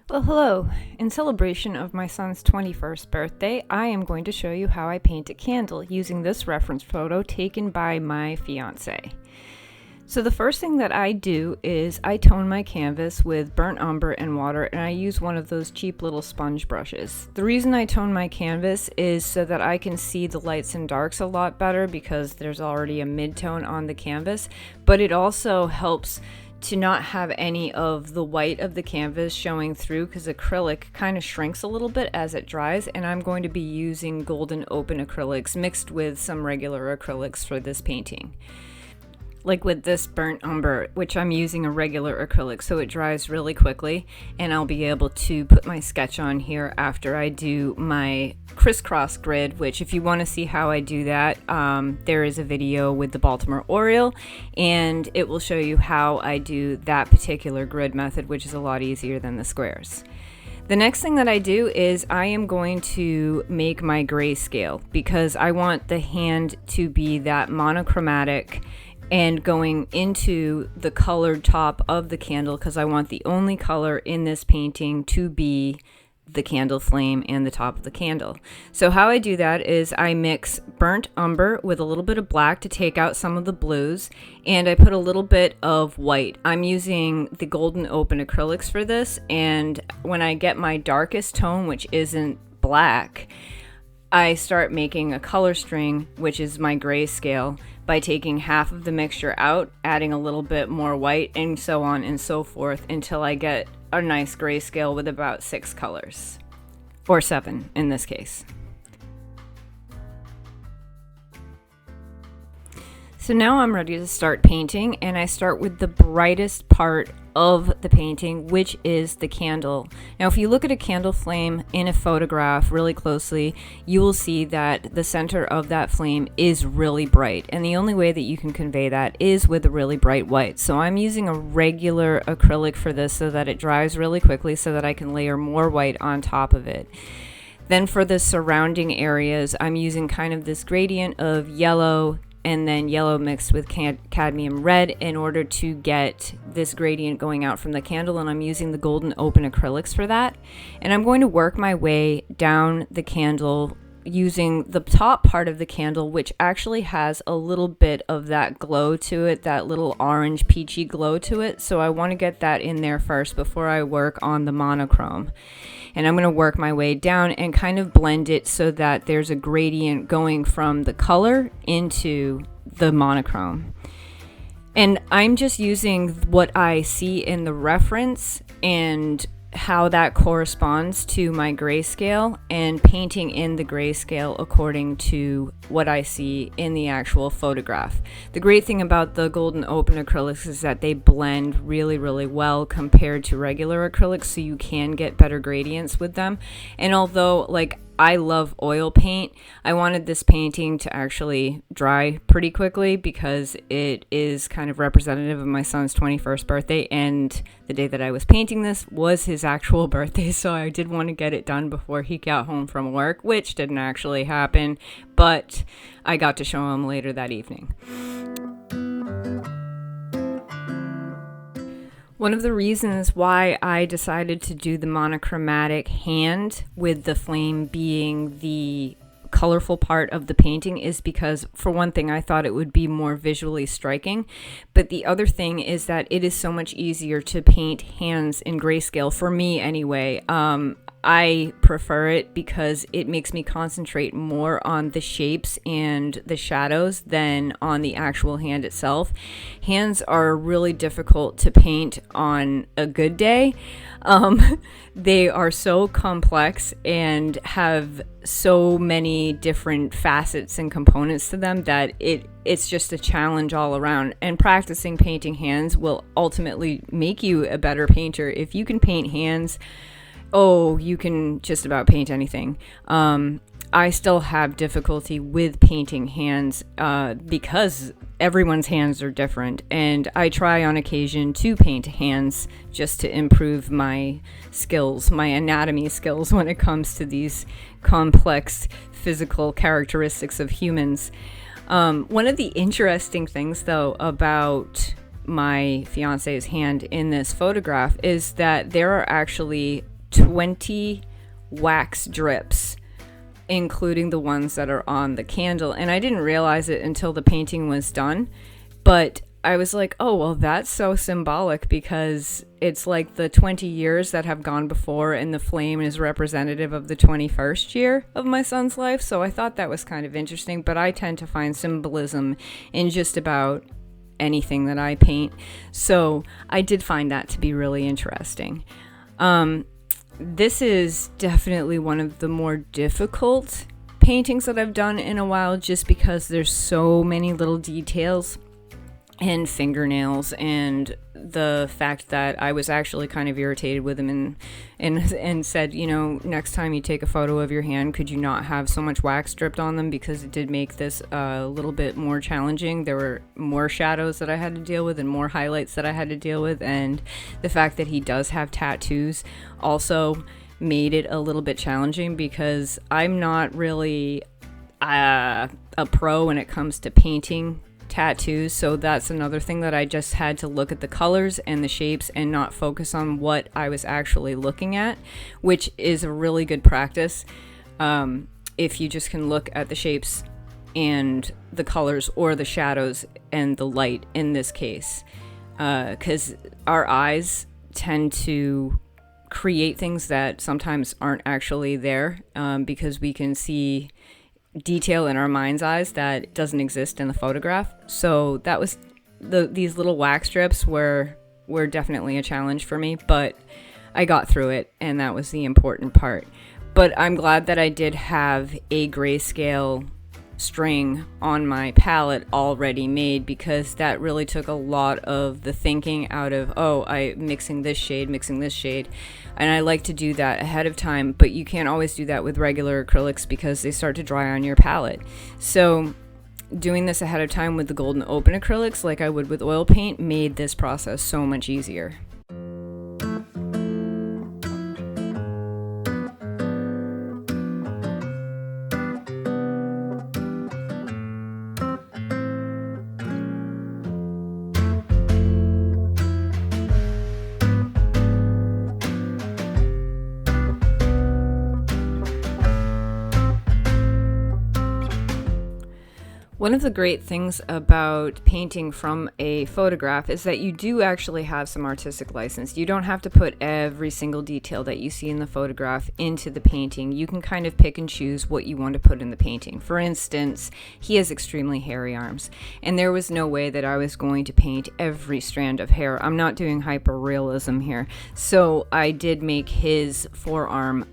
Well, hello. In celebration of my son's 21st birthday, I am going to show you how I paint a candle using this reference photo taken by my fiance. So the first thing that I do is I tone my canvas with burnt umber and water, and I use one of those cheap little sponge brushes. The reason I tone my canvas is so that I can see the lights and darks a lot better because there's already a mid-tone on the canvas, but it also helps to not have any of the white of the canvas showing through because acrylic kind of shrinks a little bit as it dries, and I'm going to be using Golden Open Acrylics mixed with some regular acrylics for this painting. Like with this burnt umber, which I'm using a regular acrylic so it dries really quickly, and I'll be able to put my sketch on here after I do my crisscross grid, which if you want to see how I do that, there is a video with the Baltimore Oriole, and it will show you how I do that particular grid method, which is a lot easier than the squares. The next thing that I do is I am going to make my grayscale because I want the hand to be that monochromatic and going into the colored top of the candle because I want the only color in this painting to be the candle flame and the top of the candle. So how I do that is I mix burnt umber with a little bit of black to take out some of the blues, and I put a little bit of white. I'm using the Golden Open Acrylics for this, and when I get my darkest tone, which isn't black, I start making a color string, which is my grayscale, by taking half of the mixture out, adding a little bit more white, and so on and so forth until I get a nice grayscale with about 6 colors, or 7 in this case. So now I'm ready to start painting, and I start with the brightest part of the painting, which is the candle. Now if you look at a candle flame in a photograph really closely, you will see that the center of that flame is really bright, and the only way that you can convey that is with a really bright white. So I'm using a regular acrylic for this so that it dries really quickly so that I can layer more white on top of it. Then for the surrounding areas, I'm using kind of this gradient of yellow and then yellow mixed with cadmium red in order to get this gradient going out from the candle, and I'm using the Golden Open Acrylics for that. And I'm going to work my way down the candle using the top part of the candle, which actually has a little bit of that glow to it, that little orange peachy glow to it. So I want to get that in there first before I work on the monochrome. And I'm going to work my way down and kind of blend it so that there's a gradient going from the color into the monochrome. And I'm just using what I see in the reference and how that corresponds to my grayscale and painting in the grayscale according to what I see in the actual photograph. The great thing about the Golden Open Acrylics is that they blend really, really well compared to regular acrylics, so you can get better gradients with them. And although I love oil paint, I wanted this painting to actually dry pretty quickly because it is kind of representative of my son's 21st birthday, and the day that I was painting this was his actual birthday, so I did want to get it done before he got home from work, which didn't actually happen, but I got to show him later that evening. One of the reasons why I decided to do the monochromatic hand with the flame being the colorful part of the painting is because, for one thing, I thought it would be more visually striking, but the other thing is that it is so much easier to paint hands in grayscale, for me anyway. I prefer it because it makes me concentrate more on the shapes and the shadows than on the actual hand itself. Hands are really difficult to paint on a good day. They are so complex and have so many different facets and components to them that it's just a challenge all around. And practicing painting hands will ultimately make you a better painter. If you can paint hands, oh, you can just about paint anything. I still have difficulty with painting hands because everyone's hands are different, and I try on occasion to paint hands just to improve my skills, my anatomy skills when it comes to these complex physical characteristics of humans. One of the interesting things, though, about my fiance's hand in this photograph is that there are actually 20 wax drips, including the ones that are on the candle. And I didn't realize it until the painting was done, but I was like, oh, well, that's so symbolic, because it's like the 20 years that have gone before, and the flame is representative of the 21st year of my son's life. So I thought that was kind of interesting, but I tend to find symbolism in just about anything that I paint. So I did find that to be really interesting. This is definitely one of the more difficult paintings that I've done in a while, just because there's so many little details and fingernails, and the fact that I was actually kind of irritated with him and said, you know, next time you take a photo of your hand, could you not have so much wax dripped on them, because it did make this a little bit more challenging. There were more shadows that I had to deal with and more highlights that I had to deal with, and the fact that he does have tattoos also made it a little bit challenging, because I'm not really a pro when it comes to painting tattoos. So that's another thing that I just had to look at the colors and the shapes and not focus on what I was actually looking at, which is a really good practice. If you just can look at the shapes and the colors, or the shadows and the light in this case, because our eyes tend to create things that sometimes aren't actually there, because we can see detail in our mind's eyes that doesn't exist in the photograph. So that was these little wax strips were definitely a challenge for me, but I got through it, and that was the important part. But I'm glad that I did have a grayscale string on my palette already made, because that really took a lot of the thinking out of, I'm mixing this shade, and I like to do that ahead of time, but you can't always do that with regular acrylics because they start to dry on your palette. So doing this ahead of time with the Golden Open Acrylics, like I would with oil paint, made this process so much easier. One of the great things about painting from a photograph is that you do actually have some artistic license. You don't have to put every single detail that you see in the photograph into the painting. You can kind of pick and choose what you want to put in the painting. For instance, he has extremely hairy arms, and there was no way that I was going to paint every strand of hair. I'm not doing hyper-realism here. So I did make his forearm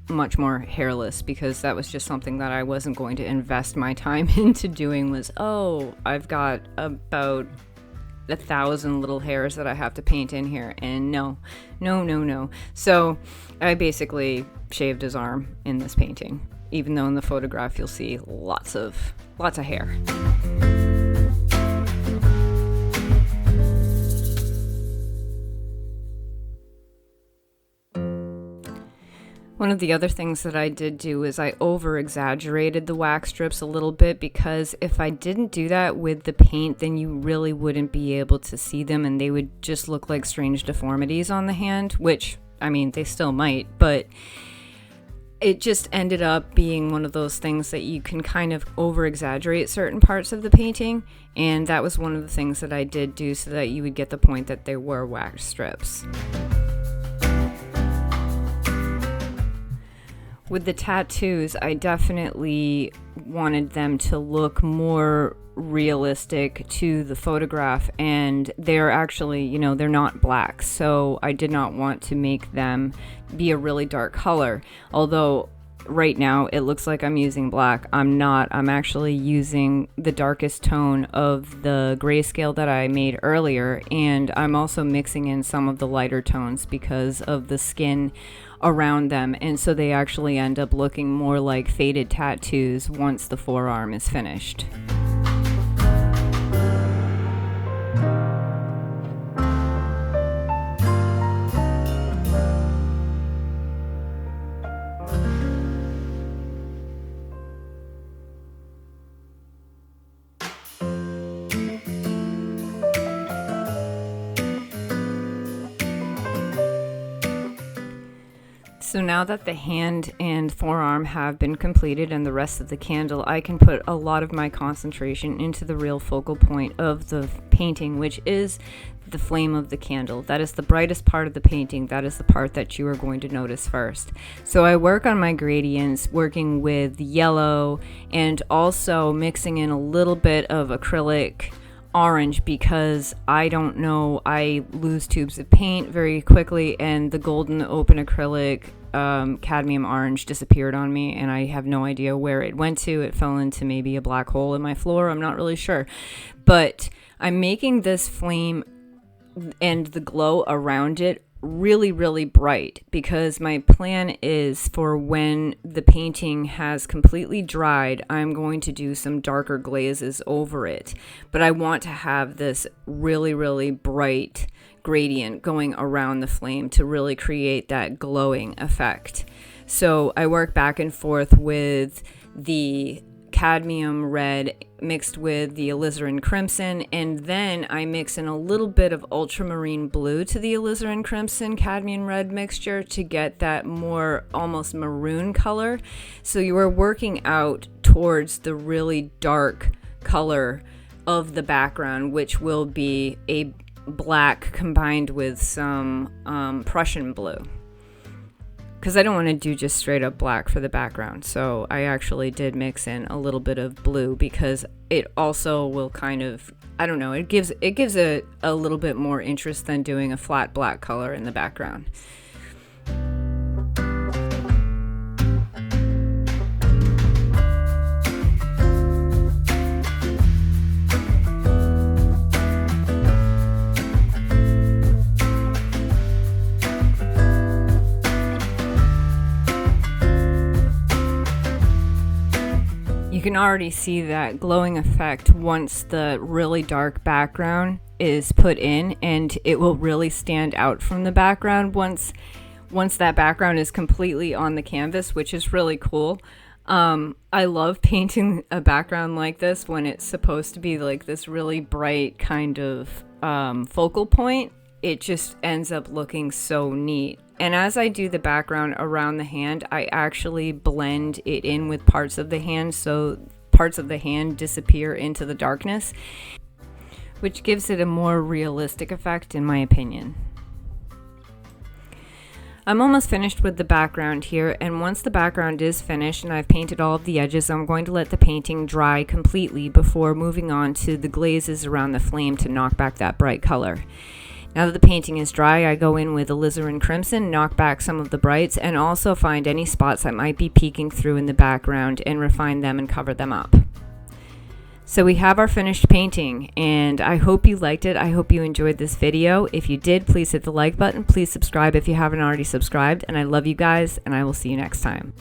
much more hairless, because that was just something that I wasn't going to invest my time into doing. Was, I've got about 1,000 little hairs that I have to paint in here, and no. So I basically shaved his arm in this painting, even though in the photograph you'll see lots of hair. One of the other things that I did do is I over-exaggerated the wax strips a little bit, because if I didn't do that with the paint, then you really wouldn't be able to see them, and they would just look like strange deformities on the hand, which, I mean, they still might, but it just ended up being one of those things that you can kind of over-exaggerate certain parts of the painting, and that was one of the things that I did do so that you would get the point that they were wax strips. With the tattoos, I definitely wanted them to look more realistic to the photograph, and they're actually, they're not black, so I did not want to make them be a really dark color. Although right now it looks like I'm using black, I'm not. I'm actually using the darkest tone of the grayscale that I made earlier, and I'm also mixing in some of the lighter tones because of the skin around them, and so they actually end up looking more like faded tattoos once the forearm is finished. So now that the hand and forearm have been completed and the rest of the candle, I can put a lot of my concentration into the real focal point of the painting, which is the flame of the candle. That is the brightest part of the painting. That is the part that you are going to notice first. So I work on my gradients, working with yellow and also mixing in a little bit of acrylic orange, because I don't know, I lose tubes of paint very quickly, and the Golden Open Acrylic cadmium orange disappeared on me, and I have no idea where it went to. It fell into maybe a black hole in my floor. I'm not really sure, but I'm making this flame and the glow around it really bright, because my plan is for when the painting has completely dried, I'm going to do some darker glazes over it, but I want to have this really bright gradient going around the flame to really create that glowing effect. So I work back and forth with the cadmium red mixed with the alizarin crimson, and then I mix in a little bit of ultramarine blue to the alizarin crimson cadmium red mixture to get that more almost maroon color. So you are working out towards the really dark color of the background, which will be a black combined with some Prussian blue, because I don't want to do just straight up black for the background. So I actually did mix in a little bit of blue, because it also will kind of, I don't know, it gives a little bit more interest than doing a flat black color in the background. You can already see that glowing effect once the really dark background is put in, and it will really stand out from the background once that background is completely on the canvas, which is really cool. I love painting a background like this when it's supposed to be like this really bright kind of focal point. It just ends up looking so neat. And as I do the background around the hand, I actually blend it in with parts of the hand, so parts of the hand disappear into the darkness, which gives it a more realistic effect, in my opinion. I'm almost finished with the background here, and once the background is finished and I've painted all of the edges, I'm going to let the painting dry completely before moving on to the glazes around the flame to knock back that bright color. Now that the painting is dry, I go in with alizarin crimson, knock back some of the brights, and also find any spots that might be peeking through in the background and refine them and cover them up. So we have our finished painting, and I hope you liked it. I hope you enjoyed this video. If you did, please hit the like button. Please subscribe if you haven't already subscribed, and I love you guys, and I will see you next time.